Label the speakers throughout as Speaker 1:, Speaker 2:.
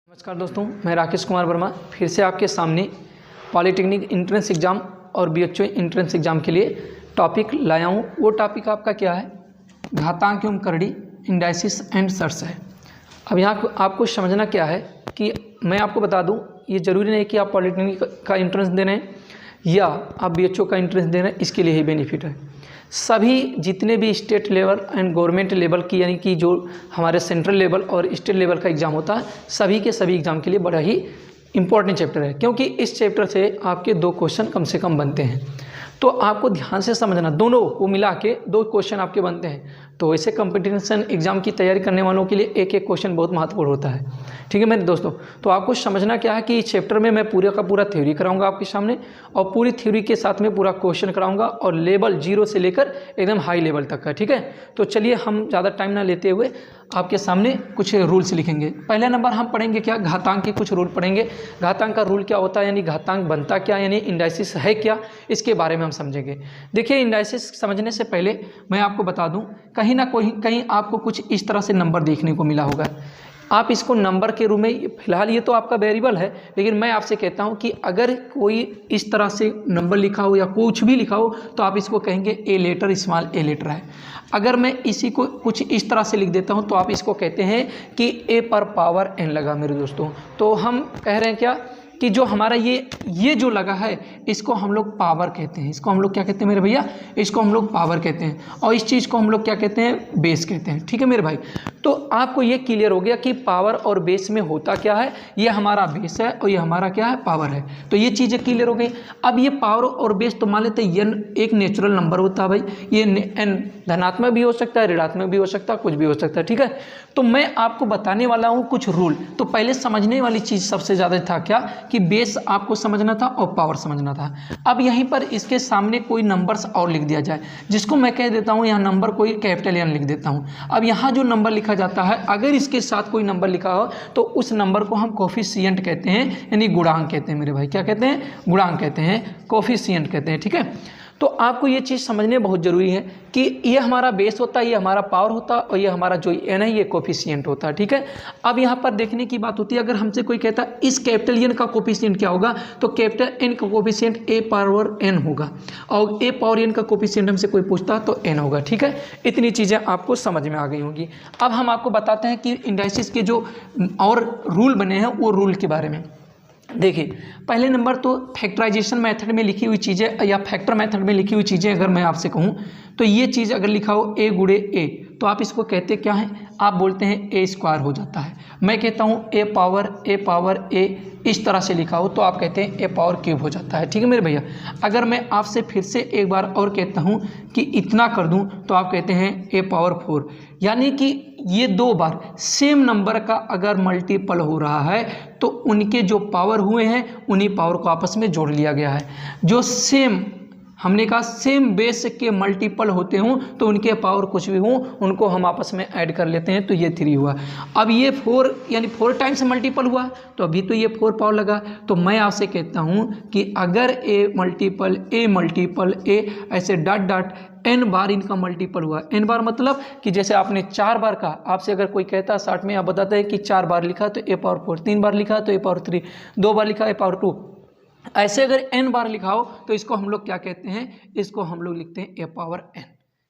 Speaker 1: नमस्कार दोस्तों, मैं राकेश कुमार वर्मा फिर से आपके सामने पॉलिटेक्निक एंट्रेंस एग्ज़ाम और बीएचयू एंट्रेंस एग्ज़ाम के लिए टॉपिक लाया हूँ। वो टॉपिक आपका क्या है? घातांक एवं करड़ी, इंडाइसिस एंड सर्स है। अब यहाँ आपको समझना क्या है कि मैं आपको बता दूँ, ये ज़रूरी नहीं कि आप पॉलिटेक्निक का एंट्रेंस दे रहे हैं या आप बीएचयू का एंट्रेंस दे रहे हैं, इसके लिए ही बेनिफिट है। सभी जितने भी state level and government level की, यानी कि जो हमारे सेंट्रल लेवल और स्टेट लेवल का एग्ज़ाम होता है, सभी के सभी एग्ज़ाम के लिए बड़ा ही इंपॉर्टेंट चैप्टर है, क्योंकि इस चैप्टर से आपके 2 क्वेश्चन कम से कम बनते हैं। तो आपको ध्यान से समझना, दोनों को मिला के 2 क्वेश्चन आपके बनते हैं। तो ऐसे कंपटीशन एग्ज़ाम की तैयारी करने वालों के लिए एक क्वेश्चन बहुत महत्वपूर्ण होता है। ठीक है मेरे दोस्तों, तो आपको समझना क्या है कि इस चैप्टर में मैं पूरा का पूरा थ्योरी कराऊंगा आपके सामने, और पूरी थ्योरी के साथ में पूरा क्वेश्चन कराऊंगा, और लेवल 0 से लेकर एकदम हाई लेवल तक का। ठीक है, तो चलिए हम ज़्यादा टाइम ना लेते हुए आपके सामने कुछ रूल्स लिखेंगे। पहले नंबर हम पढ़ेंगे क्या? घातांक के कुछ रूल पढ़ेंगे। घातांक का रूल क्या होता है, यानी घातांक बनता क्या, यानी इंडाइसिस है क्या, इसके बारे में हम समझेंगे। देखिए, इंडाइसिस समझने से पहले मैं आपको बता दूं, कहीं ना कहीं आपको कुछ इस तरह से नंबर देखने को मिला होगा। आप इसको नंबर के रूप में, फिलहाल ये तो आपका वेरिएबल है, लेकिन मैं आपसे कहता हूं कि अगर कोई इस तरह से नंबर लिखा हो या कुछ भी लिखा हो, तो आप इसको कहेंगे a letter, small a letter है। अगर मैं इसी को कुछ इस तरह से लिख देता हूं, तो आप इसको कहते हैं कि ए पर पावर एन लगा मेरे दोस्तों। तो हम कह रहे हैं क्या कि जो हमारा ये जो लगा है, इसको हम लोग पावर कहते हैं। इसको हम लोग क्या कहते हैं मेरे भैया? इसको हम लोग पावर कहते हैं, और इस चीज़ को हम लोग क्या कहते हैं? बेस कहते हैं। ठीक है मेरे भाई, तो आपको ये क्लियर हो गया कि पावर और बेस में होता क्या है। ये हमारा बेस है और ये हमारा क्या है? पावर है। तो ये चीज़ें क्लियर हो गई। अब ये पावर और बेस तो मान लेते हैं एन एक नेचुरल नंबर होता है भाई। ये एन धनात्मक भी हो सकता है, ऋणात्मक भी हो सकता है, कुछ भी हो सकता है। ठीक है, तो मैं आपको बताने वाला हूँ कुछ रूल। तो पहले समझने वाली चीज़ सबसे ज़्यादा था क्या कि बेस आपको समझना था और पावर समझना था। अब यहीं पर इसके सामने कोई नंबर्स और लिख दिया जाए, जिसको मैं कह देता हूँ यहाँ नंबर कोई कैपिटल एन लिख देता हूँ। अब यहाँ जो नंबर लिखा जाता है, अगर इसके साथ कोई नंबर लिखा हो तो उस नंबर को हम कोफिशिएंट कहते हैं, यानी गुणांक कहते हैं मेरे भाई। क्या कहते हैं? गुणांक कहते हैं, कोफिशिएंट कहते हैं। ठीक है, तो आपको ये चीज़ समझने बहुत ज़रूरी है कि ये हमारा बेस होता है, ये हमारा पावर होता है, और ये हमारा जो एन है ये कोफिशिएंट होता है। ठीक है, अब यहाँ पर देखने की बात होती है, अगर हमसे कोई कहता है इस कैपिटल एन का कोफिशिएंट क्या होगा, तो कैपिटल एन का कोफिशिएंट ए पावर एन होगा, और ए पावर एन का कोफिशिएंट हमसे कोई पूछता है तो एन होगा। ठीक है, इतनी चीज़ें आपको समझ में आ गई होंगी। अब हम आपको बताते हैं कि इंडाइसिस के जो और रूल बने हैं, वो रूल के बारे में। देखिए, पहले नंबर तो फैक्टराइजेशन मेथड में लिखी हुई चीज़ें या फैक्टर मेथड में लिखी हुई चीज़ें अगर मैं आपसे कहूँ, तो ये चीज़ अगर लिखा हो ए गुणे ए, तो आप इसको कहते क्या हैं? आप बोलते हैं ए स्क्वायर हो जाता है। मैं कहता हूँ ए पावर ए, इस तरह से लिखा हो तो आप कहते हैं ए पावर क्यूब हो जाता है। ठीक है मेरे भैया, अगर मैं आपसे फिर से एक बार और कहता हूँ कि इतना कर दूँ, तो आप कहते हैं ए पावर 4, यानी कि ये 2 बार सेम नंबर का अगर मल्टीपल हो रहा है तो उनके जो पावर हुए हैं उन्हीं पावर को आपस में जोड़ लिया गया है। जो सेम, हमने कहा सेम बेस के मल्टीपल होते हों तो उनके पावर कुछ भी हों, उनको हम आपस में ऐड कर लेते हैं, तो ये 3 हुआ। अब ये 4 यानी 4 टाइम्स मल्टीपल हुआ, तो अभी तो ये 4 पावर लगा। तो मैं आपसे कहता हूँ कि अगर ए मल्टीपल ए ऐसे डॉट डॉट n बार इनका मल्टीपल हुआ। n बार मतलब कि जैसे आपने 4 बार का, आपसे अगर कोई कहता है 60 में, आप बताते हैं कि 4 बार लिखा तो ए पावर 4, 3 बार लिखा तो ए पावर 3, 2 बार लिखा ए पावर 2, ऐसे अगर n बार लिखा हो तो इसको हम लोग क्या कहते हैं? इसको हम लोग लिखते हैं ए पावर n।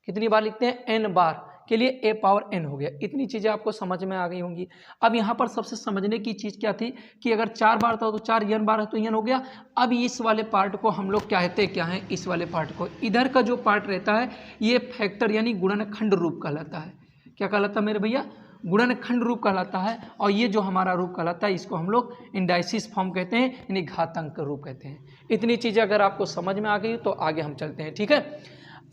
Speaker 1: कितनी बार लिखते हैं? n बार के लिए ए पावर n हो गया। इतनी चीज़ें आपको समझ में आ गई होंगी। अब यहाँ पर सबसे समझने की चीज़ क्या थी कि अगर 4 बार था तो 4, n बार है तो n हो गया। अब इस वाले पार्ट को हम लोग कहते क्या हैं? इस वाले पार्ट को, इधर का जो पार्ट रहता है ये फैक्टर यानी गुणनखंड रूप कहलाता है। क्या कहलाता है मेरे भैया? गुणनखंड रूप कहलाता है। और ये जो हमारा रूप कहलाता है, इसको हम लोग इंडाइसिस फॉर्म कहते हैं, यानी घातांक रूप कहते हैं। इतनी चीज़ें अगर आपको समझ में आ गई तो आगे हम चलते हैं। ठीक है,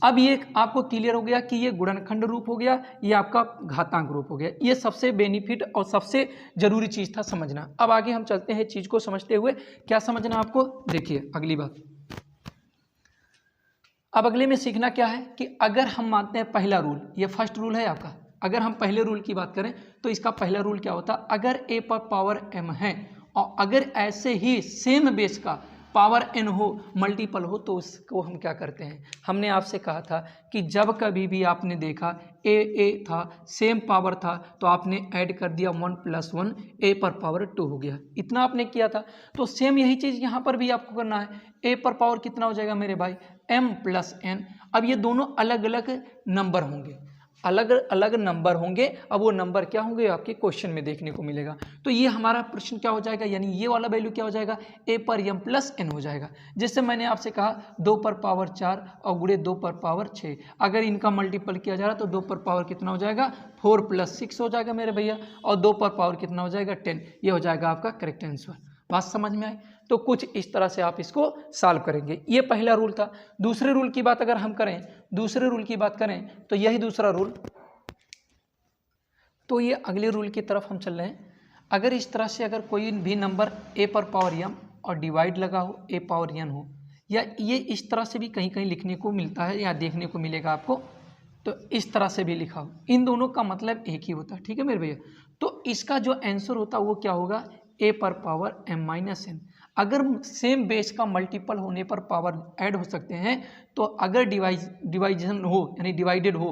Speaker 1: अब ये आपको क्लियर हो गया कि ये गुणनखंड रूप हो गया, ये आपका घातांक रूप हो गया। ये सबसे बेनिफिट और सबसे ज़रूरी चीज़ था समझना। अब आगे हम चलते हैं चीज़ को समझते हुए। क्या समझना आपको? देखिए अगली बात, अब अगले में सीखना क्या है कि अगर हम मानते हैं पहला रूल, ये फर्स्ट रूल है आपका, अगर हम पहले रूल की बात करें तो इसका पहला रूल क्या होता? अगर ए पर पावर m है और अगर ऐसे ही सेम बेस का पावर n हो, मल्टीपल हो, तो उसको हम क्या करते हैं, हमने आपसे कहा था कि जब कभी भी आपने देखा a था, सेम पावर था, तो आपने ऐड कर दिया 1 + 1 a पर पावर 2 हो गया, इतना आपने किया था। तो सेम यही चीज़ यहाँ पर भी आपको करना है, a पर पावर कितना हो जाएगा मेरे भाई, m + n। अब ये दोनों अलग अलग नंबर होंगे, अलग अलग नंबर होंगे। अब वो नंबर क्या होंगे आपके क्वेश्चन में देखने को मिलेगा। तो ये हमारा प्रश्न क्या हो जाएगा, यानी ये वाला वैल्यू क्या हो जाएगा, a पर m + n हो जाएगा। जैसे मैंने आपसे कहा 2 पर पावर 4 और गुणे 2 पर पावर 6, अगर इनका मल्टीपल किया जा रहा है तो 2 पर पावर कितना हो जाएगा, 4 + 6 हो जाएगा मेरे भैया, और 2 पर पावर कितना हो जाएगा, 10। ये हो जाएगा आपका करेक्ट आंसर। बात समझ में आई? तो कुछ इस तरह से आप इसको सॉल्व करेंगे। ये पहला रूल था। दूसरे रूल की बात अगर हम करें, दूसरे रूल की बात करें तो यही दूसरा रूल। तो ये अगले रूल की तरफ हम चल रहे हैं। अगर इस तरह से अगर कोई भी नंबर a पर पावर m और डिवाइड लगा हो a पावर n हो, या ये इस तरह से भी कहीं कहीं लिखने को मिलता है या देखने को मिलेगा आपको, तो इस तरह से भी लिखा हो, इन दोनों का मतलब एक ही होता है, ठीक है मेरे भैया। तो इसका जो आंसर होता है वो क्या होगा, a पर पावर m - n। अगर सेम बेस का मल्टीपल होने पर पावर ऐड हो सकते हैं, तो अगर डिवाइजन हो यानी डिवाइडेड हो,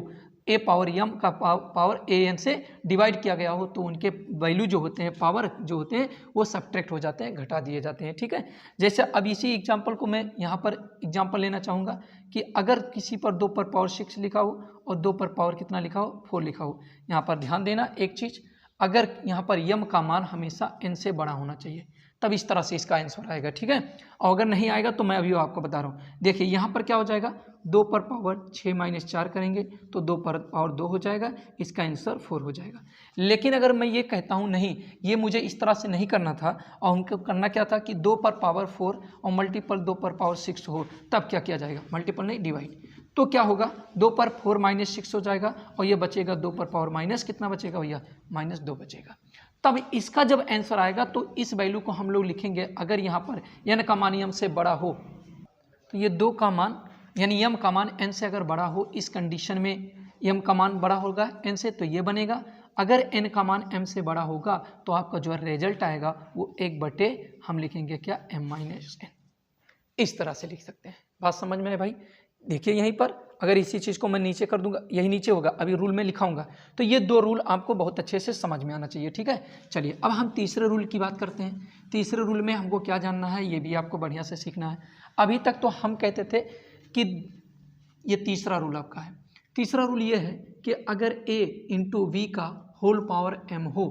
Speaker 1: a पावर m का पावर an से डिवाइड किया गया हो, तो उनके वैल्यू जो होते हैं, पावर जो होते हैं, वो सब्ट्रैक्ट हो जाते हैं, घटा दिए जाते हैं, ठीक है। जैसे अब इसी एग्जांपल को मैं यहाँ पर एग्जांपल लेना चाहूँगा कि अगर किसी पर 2 पर पावर 6 लिखा हो और 2 पर पावर कितना लिखा हो, 4 लिखा हो। यहाँ पर ध्यान देना एक चीज़, अगर यहाँ पर m का मान हमेशा n से बड़ा होना चाहिए, तब इस तरह से इसका आंसर आएगा, ठीक है। और अगर नहीं आएगा तो मैं अभी आपको बता रहा हूँ। देखिए यहाँ पर क्या हो जाएगा, 2 पर पावर 6 - 4 करेंगे तो 2 पर पावर 2 हो जाएगा, इसका आंसर 4 हो जाएगा। लेकिन अगर मैं ये कहता हूँ नहीं, ये मुझे इस तरह से नहीं करना था, और उनको करना क्या था कि 2 पर पावर 4 और मल्टीपल 2 पर पावर 6 हो, तब क्या किया जाएगा, मल्टीपल नहीं डिवाइड। तो क्या होगा, 2 पर 4 - 6 हो जाएगा, और ये बचेगा 2 पर पावर माइनस कितना बचेगा भैया, -2 बचेगा। तब इसका जब आंसर आएगा तो इस वैल्यू को हम लोग लिखेंगे, अगर यहाँ पर n का मान m से बड़ा हो, तो ये 2 का मान यानी m का मान n से अगर बड़ा हो, इस कंडीशन में m का मान बड़ा होगा n से, तो ये बनेगा। अगर n का मान m से बड़ा होगा तो आपका जो रिजल्ट आएगा वो 1/, हम लिखेंगे क्या, m - n। इस तरह से लिख सकते हैं। बात समझ में है भाई? देखिए यहीं पर अगर इसी चीज़ को मैं नीचे कर दूंगा, यही नीचे होगा, अभी रूल में लिखाऊंगा, तो ये 2 रूल आपको बहुत अच्छे से समझ में आना चाहिए, ठीक है। चलिए अब हम तीसरे रूल की बात करते हैं। तीसरे रूल में हमको क्या जानना है, ये भी आपको बढ़िया से सीखना है। अभी तक तो हम कहते थे कि ये तीसरा रूल आपका है। तीसरा रूल ये है कि अगर a × v का होल पावर m हो,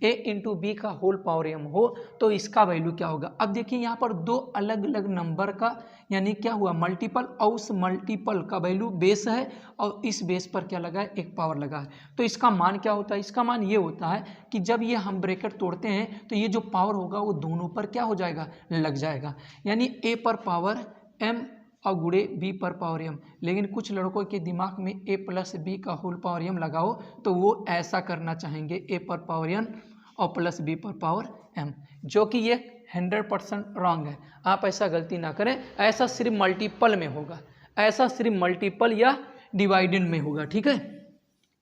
Speaker 1: a × b का होल पावर m हो, तो इसका वैल्यू क्या होगा। अब देखिए यहाँ पर 2 अलग अलग नंबर का यानी क्या हुआ, मल्टीपल, और उस मल्टीपल का वैल्यू बेस है, और इस बेस पर क्या लगा है, एक पावर लगा है। तो इसका मान क्या होता है, इसका मान ये होता है कि जब ये हम ब्रैकेट तोड़ते हैं तो ये जो पावर होगा वो दोनों पर क्या हो जाएगा, लग जाएगा। यानी a पर पावर m और गुणे b पर पावर m। लेकिन कुछ लड़कों के दिमाग में a + b का होल पावर m लगाओ, तो वो ऐसा करना चाहेंगे a पर पावर n और प्लस b पर पावर m, जो कि ये 100% रॉन्ग है। आप ऐसा गलती ना करें, ऐसा सिर्फ मल्टीपल में होगा, ऐसा सिर्फ मल्टीपल या डिवाइडेड में होगा, ठीक है।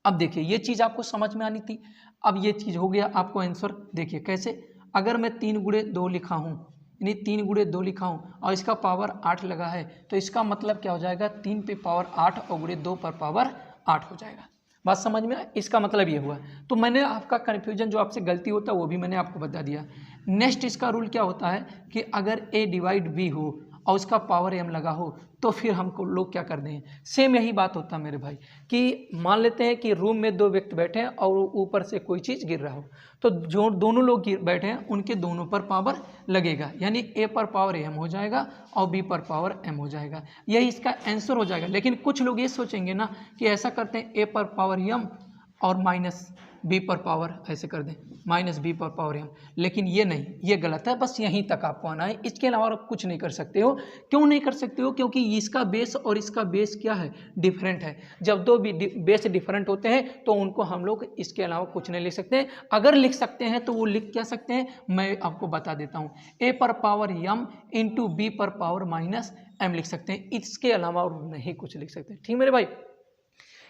Speaker 1: अब देखिए ये चीज़ आपको समझ में आनी थी। अब ये चीज़ हो गया आपको आंसर। देखिए कैसे, अगर मैं 3 × 2 लिखा हूँ, यानी 3 × 2 लिखा हूँ और इसका पावर 8 लगा है, तो इसका मतलब क्या हो जाएगा, 3 पे पावर 8 और गुणे 2 पर पावर 8 हो जाएगा। बात समझ में आया? इसका मतलब ये हुआ। तो मैंने आपका कन्फ्यूजन जो आपसे गलती होता है वो भी मैंने आपको बता दिया। नेक्स्ट इसका रूल क्या होता है कि अगर a / b हो और उसका पावर m लगा हो, तो फिर हमको लोग क्या कर दें, सेम यही बात होता है मेरे भाई कि मान लेते हैं कि रूम में 2 व्यक्ति बैठे हैं और ऊपर से कोई चीज़ गिर रहा हो, तो जो दोनों लोग बैठे हैं उनके दोनों पर पावर लगेगा, यानी a पर पावर m हो जाएगा और b पर पावर m हो जाएगा। यही इसका आंसर हो जाएगा। लेकिन कुछ लोग ये सोचेंगे ना कि ऐसा करते हैं a पर पावर m और -b पर पावर ऐसे कर दें, -b पर पावर m, लेकिन ये नहीं, ये गलत है। बस यहीं तक आपको आना है, इसके अलावा आप कुछ नहीं कर सकते हो। क्यों नहीं कर सकते हो? क्योंकि इसका बेस और इसका बेस क्या है, डिफरेंट है। जब 2 बेस डिफरेंट होते हैं तो उनको हम लोग इसके अलावा कुछ नहीं लिख सकते। अगर लिख सकते हैं तो वो लिख क्या सकते हैं, मैं आपको बता देता हूँ, a पर पावर m × b पर पावर -m लिख सकते हैं। इसके अलावा और नहीं कुछ लिख सकते हैं, ठीक मेरे भाई।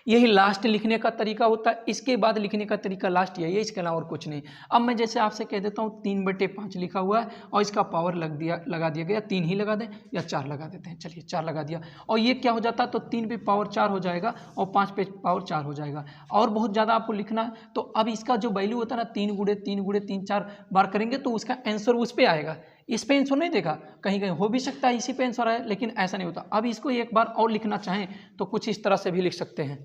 Speaker 1: यही लास्ट लिखने का तरीका होता है, इसके बाद लिखने का तरीका लास्ट यही है, इसके अलावा और कुछ नहीं। अब मैं जैसे आपसे कह देता हूँ 3/5 लिखा हुआ है और इसका पावर लगा दिया गया, 3 ही लगा दें या 4 लगा देते हैं, चलिए 4 लगा दिया और ये क्या हो जाता है, तो 3 पे पावर 4 हो जाएगा और 5 पे पावर 4 हो जाएगा। और बहुत ज़्यादा आपको लिखना है तो अब इसका जो वैल्यू होता है ना 3 गुणे 3 गुणे 3 4 बार करेंगे तो उसका आंसर उस पर आएगा, इस पे आंसर नहीं देखा, कहीं कहीं हो भी सकता है इसी पे आंसर आए, लेकिन ऐसा नहीं होता। अब इसको एक बार और लिखना चाहें तो कुछ इस तरह से भी लिख सकते हैं।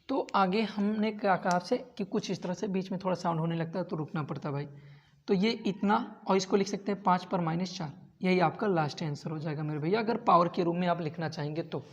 Speaker 1: तो आगे हमने क्या कहा आपसे कि कुछ इस तरह से बीच में थोड़ा साउंड होने लगता है तो रुकना पड़ता है भाई। तो ये इतना और इसको लिख सकते हैं 5 पर -4, यही आपका लास्ट आंसर हो जाएगा मेरे भैया, अगर पावर के रूप में आप लिखना चाहेंगे तो।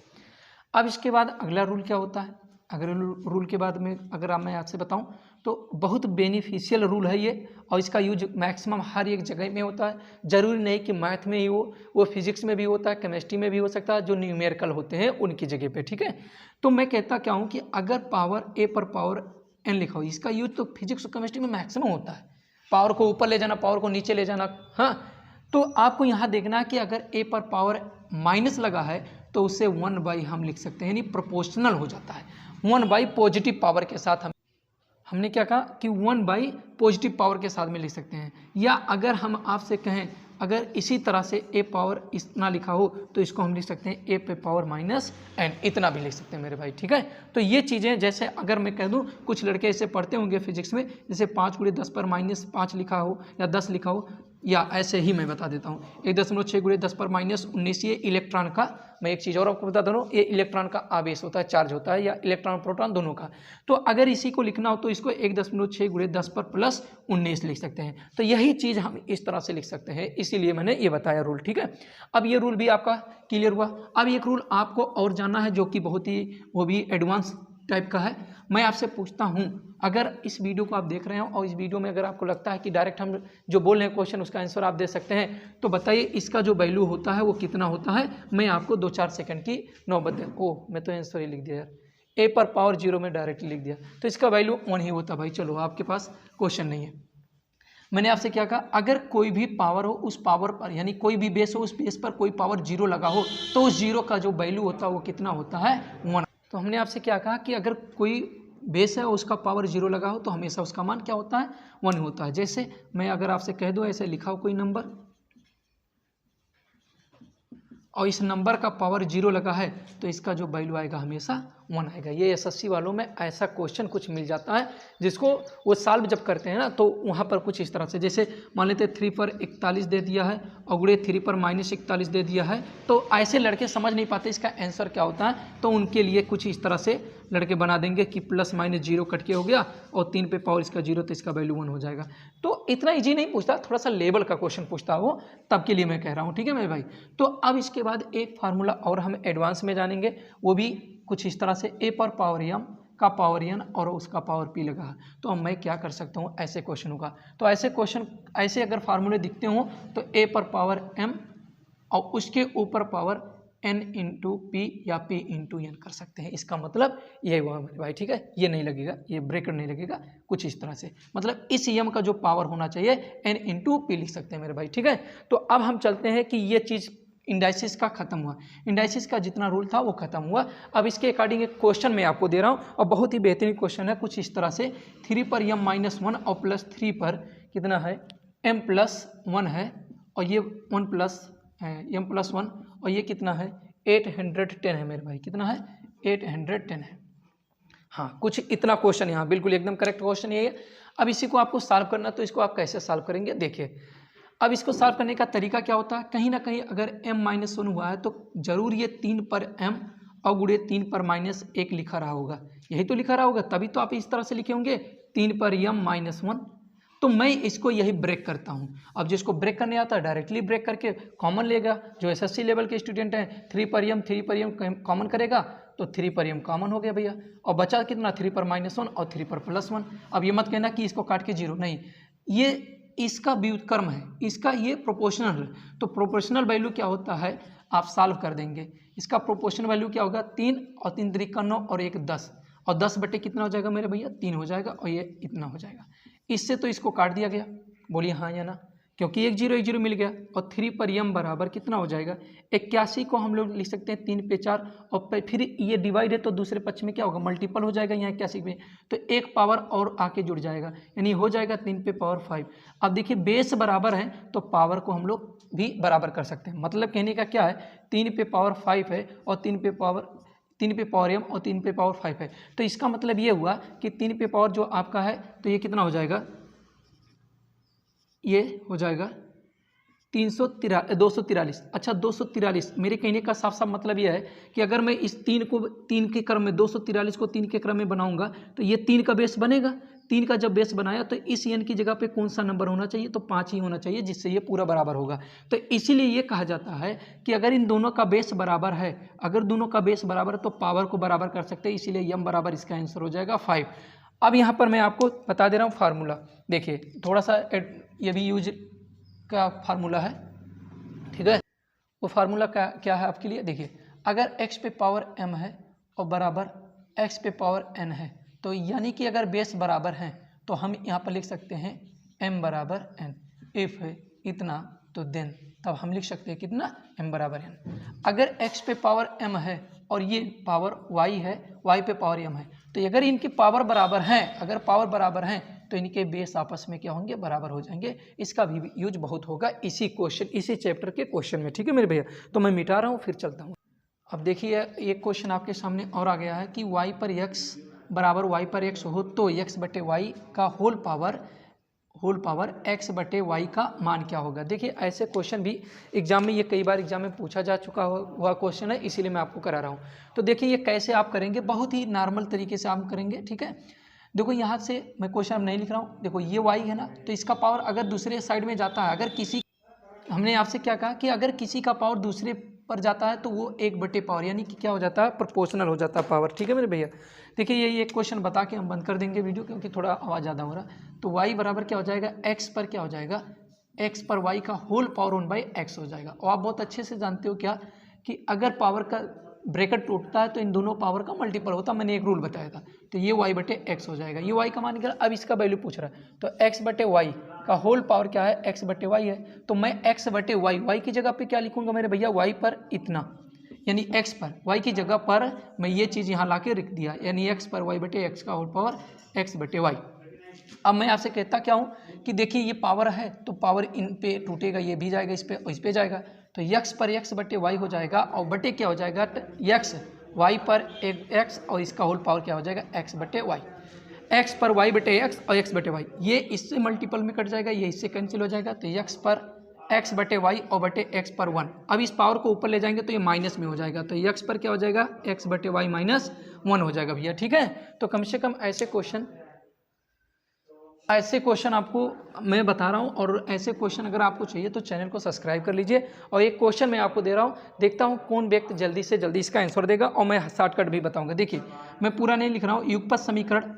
Speaker 1: अब इसके बाद अगला रूल क्या होता है, अगले रूल के बाद में अगर मैं आपसे बताऊं तो बहुत बेनिफिशियल रूल है ये और इसका यूज मैक्सिमम हर एक जगह में होता है। ज़रूरी नहीं कि मैथ में ही हो, वो फिजिक्स में भी होता है, केमिस्ट्री में भी हो सकता है, जो न्यूमेरिकल होते हैं उनकी जगह पे, ठीक है। तो मैं कहता क्या हूँ कि अगर पावर a पर पावर n लिखा हो, इसका यूज तो फिजिक्स और केमिस्ट्री में मैक्सिमम होता है, पावर को ऊपर ले जाना, पावर को नीचे ले जाना। हाँ, तो आपको यहाँ देखना है कि अगर a पर पावर माइनस लगा है तो उसे 1/, हम लिख सकते हैं, यानी प्रोपोर्शनल हो जाता है 1/, पॉजिटिव पावर के साथ। हमने क्या कहा कि 1/, पॉजिटिव पावर के साथ में लिख सकते हैं। या अगर हम आपसे कहें अगर इसी तरह से a पावर इतना लिखा हो तो इसको हम लिख सकते हैं a पे पावर -n, इतना भी लिख सकते हैं मेरे भाई, ठीक है। तो ये चीज़ें जैसे अगर मैं कह दूं, कुछ लड़के ऐसे पढ़ते होंगे फिजिक्स में, जैसे 5 × 10 पर -5 लिखा हो या 10 लिखा हो, या ऐसे ही मैं बता देता हूँ 1.6 × 10 पर -19, ये इलेक्ट्रॉन का, मैं एक चीज़ और आपको बता दूँ, ये इलेक्ट्रॉन का आवेश होता है, चार्ज होता है, या इलेक्ट्रॉन प्रोटॉन दोनों का। तो अगर इसी को लिखना हो तो इसको 1.6 × 10 पर +19 लिख सकते हैं। तो यही चीज़ हम इस तरह से लिख सकते हैं, इसीलिए मैंने ये बताया रूल, ठीक है। अब ये रूल भी आपका क्लियर हुआ। अब एक रूल आपको और जानना है जो कि बहुत ही वो भी एडवांस टाइप का है। मैं आपसे पूछता हूँ, अगर इस वीडियो को आप देख रहे हो और इस वीडियो में अगर आपको लगता है कि डायरेक्ट हम जो बोल रहे हैं क्वेश्चन उसका आंसर आप दे सकते हैं, तो बताइए इसका जो वैल्यू होता है वो कितना होता है। मैं आपको 2-4 सेकंड की नौबत दे। ओह, मैं तो आंसर ही लिख दिया यार, a पर पावर 0 में डायरेक्टली लिख दिया, तो इसका वैल्यू 1 ही होता भाई। चलो, आपके पास क्वेश्चन नहीं है। मैंने आपसे क्या कहा, अगर कोई भी पावर हो उस पावर पर, यानी कोई भी बेस हो उस बेस पर कोई पावर 0 लगा हो तो उस 0 का जो वैल्यू होता है वो कितना होता है, 1। तो हमने आपसे क्या कहा कि अगर कोई बेस है उसका पावर 0 लगा हो तो हमेशा उसका मान क्या होता है, 1 होता है। जैसे मैं अगर आपसे कह दूं ऐसे लिखा हो कोई नंबर और इस नंबर का पावर 0 लगा है तो इसका जो वैल्यू आएगा हमेशा 1 आएगा। ये एसएससी वालों में ऐसा क्वेश्चन कुछ मिल जाता है जिसको वो सॉल्व जब करते हैं ना तो वहाँ पर कुछ इस तरह से, जैसे मान लेते 3 पर 41 दे दिया है और गुणे 3 पर -41 दे दिया है, तो ऐसे लड़के समझ नहीं पाते इसका आंसर क्या होता है, तो उनके लिए कुछ इस तरह से लड़के बना देंगे कि +-0 कट के हो गया और 3 पे पावर इसका 0 तो इसका वैल्यू 1 हो जाएगा। तो इतना ईजी नहीं पूछता, थोड़ा सा लेवल का क्वेश्चन पूछता हो, तब के लिए मैं कह रहा हूँ, ठीक है मेरे भाई। तो अब इसके बाद एक फार्मूला और हम एडवांस में जानेंगे, वो भी कुछ इस तरह से, a पर पावर m का पावर n और उसका पावर p लगा। तो अब मैं क्या कर सकता हूँ ऐसे क्वेश्चनों का, तो ऐसे क्वेश्चन ऐसे अगर फार्मूले दिखते हों तो a पर पावर m और उसके ऊपर पावर n इंटू p या p इंटू n कर सकते हैं। इसका मतलब ये हुआ मेरे भाई, ठीक है। ये नहीं लगेगा, ये ब्रेकर नहीं लगेगा, कुछ इस तरह से, मतलब इस m का जो पावर होना चाहिए n इंटू p लिख सकते हैं मेरे भाई, ठीक है। तो अब हम चलते हैं कि ये चीज़ इंडाइसिस का खत्म हुआ, इंडाइसिस का जितना रूल था वो खत्म हुआ। अब इसके अकॉर्डिंग एक क्वेश्चन मैं आपको दे रहा हूँ और बहुत ही बेहतरीन क्वेश्चन है, कुछ इस तरह से 3 पर m-1 और +3 पर कितना है m+1 है और ये 1 प्लस m+1 और ये कितना है 810 है मेरे भाई, कितना है 810 है। हाँ, कुछ इतना क्वेश्चन यहाँ बिल्कुल एकदम करेक्ट क्वेश्चन ये है। अब इसी को आपको सॉल्व करना, तो इसको आप कैसे सॉल्व करेंगे देखिए। अब इसको सॉल्व करने का तरीका क्या होता है, कहीं ना कहीं अगर m-1 हुआ है तो जरूर ये 3 पर m और गुणे 3 पर -1 लिखा रहा होगा, यही तो लिखा रहा होगा, तभी तो आप इस तरह से लिखे होंगे 3 पर m-1। तो मैं इसको यही ब्रेक करता हूँ। अब जिसको ब्रेक करने आता है डायरेक्टली ब्रेक करके कॉमन लेगा, जो एसएससी लेवल के स्टूडेंट हैं 3 पर m कॉमन करेगा तो 3 पर m कॉमन हो गया भैया, और बचा कितना 3 पर -1 और 3 पर +1। अब ये मत कहना कि इसको काट के 0, नहीं, ये इसका व्युत्क्रम है, इसका ये प्रोपोर्शनल है। तो प्रोपोर्शनल वैल्यू क्या होता है आप सॉल्व कर देंगे, इसका प्रोपोर्शनल वैल्यू क्या होगा 3 और 3 त्रिका 9 और 1 10 और 10 बटे कितना हो जाएगा मेरे भैया 3 हो जाएगा और ये इतना हो जाएगा। इससे तो इसको काट दिया गया, बोलिए हाँ या ना, क्योंकि एक जीरो मिल गया। और 3 पर m बराबर कितना हो जाएगा 81 को हम लोग लिख सकते हैं 3 पे 4 और फिर ये डिवाइड है तो दूसरे पक्ष में क्या होगा मल्टीपल हो जाएगा यहाँ 81 में, तो एक पावर और आके जुड़ जाएगा यानी हो जाएगा 3 पे पावर 5। अब देखिए बेस बराबर है तो पावर को हम लोग भी बराबर कर सकते हैं, मतलब कहने का क्या है 3 पे पावर 5 है और 3 पे पावर m और 3 पे पावर 5 है, तो इसका मतलब ये हुआ कि 3 पे पावर जो आपका है तो ये कितना हो जाएगा, ये हो जाएगा 243। अच्छा 243 मेरे कहने का साफ साफ मतलब यह है कि अगर मैं इस 3 के क्रम में 243 को 3 के क्रम में बनाऊंगा तो ये 3 का बेस बनेगा। 3 का जब बेस बनाया तो इस n की जगह पे कौन सा नंबर होना चाहिए, तो 5 ही होना चाहिए, जिससे ये पूरा बराबर होगा। तो इसीलिए ये कहा जाता है कि अगर इन दोनों का बेस बराबर है, अगर दोनों का बेस बराबर है तो पावर को बराबर कर सकते हैं, इसीलिए m बराबर इसका आंसर हो जाएगा 5। अब यहाँ पर मैं आपको बता दे रहा हूँ फार्मूला, देखिए थोड़ा सा ये भी यूज का फार्मूला है, ठीक है। वो फार्मूला क्या है आपके लिए, देखिए अगर x पे पावर m है और बराबर x पे पावर n है, तो यानी कि अगर बेस बराबर हैं तो हम यहाँ पर लिख सकते हैं m बराबर n। इफ है इतना तो देन तब हम लिख सकते हैं कितना m बराबर n। अगर x पे पावर m है और ये पावर y है, y पे पावर m है, तो अगर इनकी पावर बराबर हैं, अगर पावर बराबर हैं तो इनके बेस आपस में क्या होंगे, बराबर हो जाएंगे। इसका भी यूज बहुत होगा इसी चैप्टर के क्वेश्चन में, ठीक है मेरे भैया। तो मैं मिटा रहा हूँ फिर चलता हूँ। अब देखिए एक क्वेश्चन आपके सामने और आ गया है कि y पर x बराबर y पर x हो तो x बटे वाई का होल पावर x बटे वाई का मान क्या होगा। देखिए ऐसे क्वेश्चन भी एग्जाम में, ये कई बार एग्जाम में पूछा जा चुका हुआ क्वेश्चन है, इसीलिए मैं आपको करा रहा हूँ। तो देखिए ये कैसे आप करेंगे, बहुत ही नॉर्मल तरीके से आप करेंगे, ठीक है। देखो यहाँ से मैं क्वेश्चन अब नहीं लिख रहा हूँ, देखो ये y है ना, तो इसका पावर अगर दूसरे साइड में जाता है, अगर किसी, हमने आपसे क्या कहा कि अगर किसी का पावर दूसरे पर जाता है तो वो 1 पावर यानी कि क्या हो जाता है, प्रोपोर्शनल हो जाता है पावर, ठीक है मेरे भैया। देखिए ये एक क्वेश्चन बता के हम बंद कर देंगे वीडियो, क्योंकि थोड़ा आवाज़ ज़्यादा हो रहा। तो y बराबर क्या हो जाएगा, x पर क्या हो जाएगा, x पर y का होल पावर 1/x हो जाएगा। और आप बहुत अच्छे से जानते हो क्या कि अगर पावर का ब्रैकेट टूटता है तो इन दोनों पावर का मल्टीपल होता है, मैंने एक रूल बताया था। तो ये y बटे x हो जाएगा, ये y का मान निकला। अब इसका वैल्यू पूछ रहा है, तो x बटे y का होल पावर क्या है, x बटे y है, तो मैं x बटे y की जगह पे क्या लिखूंगा मेरे भैया, y पर इतना, यानी x पर y की जगह पर मैं ये चीज़ यहाँ ला के रख दिया, यानी x पर y बटे x का होल पावर x बटे y। अब मैं आपसे कहता क्या हूँ कि देखिए ये पावर है तो पावर इन पे टूटेगा, ये भी जाएगा इस पे जाएगा, तो x पर x बटे y हो जाएगा और बटे क्या हो जाएगा x y पर एक x और इसका होल पावर क्या हो जाएगा x बटे y। x पर y बटे x और x बटे y, ये इससे मल्टीपल में कट जाएगा, ये इससे कैंसिल हो जाएगा, तो x पर x बटे y और बटे x पर 1। अब इस पावर को ऊपर ले जाएंगे तो ये माइनस में हो जाएगा, तो x पर क्या हो जाएगा, x बटे y माइनस 1 हो जाएगा भैया, ठीक है। तो कम से कम ऐसे क्वेश्चन आपको मैं बता रहा हूँ, और ऐसे क्वेश्चन अगर आपको चाहिए तो चैनल को सब्सक्राइब कर लीजिए। और एक क्वेश्चन मैं आपको दे रहा हूँ, देखता हूँ कौन व्यक्ति जल्दी से जल्दी इसका आंसर देगा, और मैं शॉर्टकट भी बताऊँगा। देखिए मैं पूरा नहीं लिख रहा हूँ, युगपत समीकरण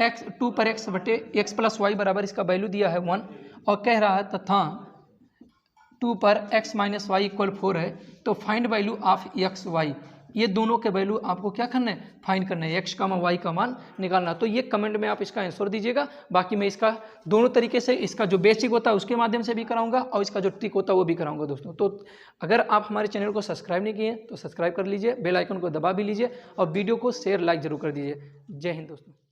Speaker 1: x 2 पर x बटे x प्लस वाई बराबर, इसका वैल्यू दिया है 1 और कह रहा है तथा 2 पर x माइनस वाई इक्वल 4 है, तो find value of x y। ये दोनों के वैल्यू आपको क्या करना है, फाइंड करना है, x का मान y का मान निकालना। तो ये कमेंट में आप इसका आंसर दीजिएगा। बाकी मैं इसका दोनों तरीके से, इसका जो बेसिक होता है उसके माध्यम से भी कराऊंगा और इसका जो ट्रिक होता है वो भी कराऊंगा दोस्तों। तो अगर आप हमारे चैनल को सब्सक्राइब नहीं किए तो सब्सक्राइब कर लीजिए, बेल आइकन को दबा भी लीजिए और वीडियो को शेयर लाइक जरूर कर दीजिए। जय हिंद दोस्तों।